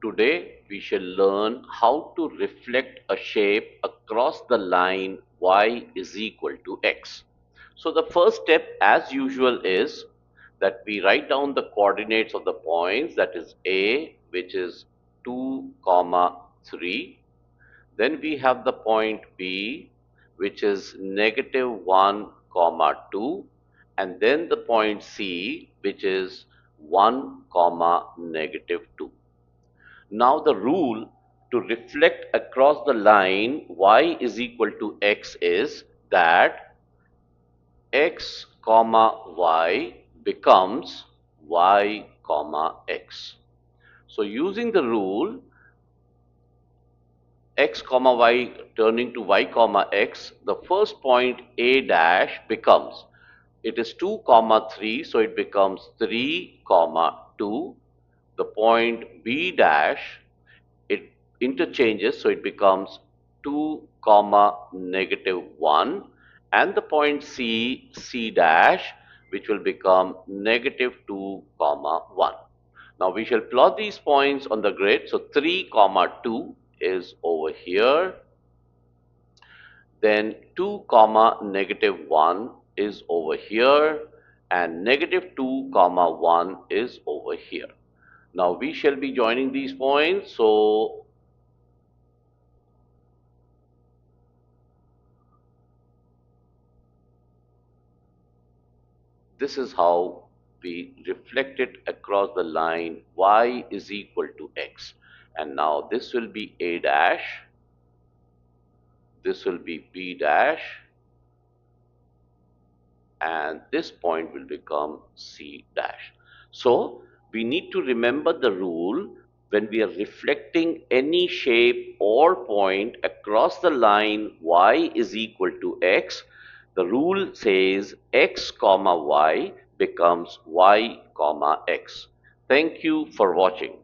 Today we shall learn how to reflect a shape across the line y is equal to x. So the first step as usual is that we write down the coordinates of the points, that is A, which is 2 comma 3. Then we have the point B, which is negative 1 comma 2, and then the point C, which is 1 comma negative 2. Now the rule to reflect across the line y is equal to x is that x comma y becomes y comma x. So using the rule x comma y turning to y comma x, the first point a dash becomes, it is 2 comma 3, so it becomes 3 comma 2. The point b dash, it interchanges, so it becomes 2 comma negative 1, and the point c dash, which will become negative 2 comma 1. Now we shall plot these points on the grid. So 3 comma 2 is over here, then 2 comma negative 1 is over here, and negative 2 comma 1 is over here. Now we shall be joining these points. So this is how we reflect it across the line y is equal to x. And now this will be a dash, this will be b dash, and this point will become c dash. So we need to remember the rule when we are reflecting any shape or point across the line y is equal to x. The rule says x comma y becomes y comma x. Thank you for watching.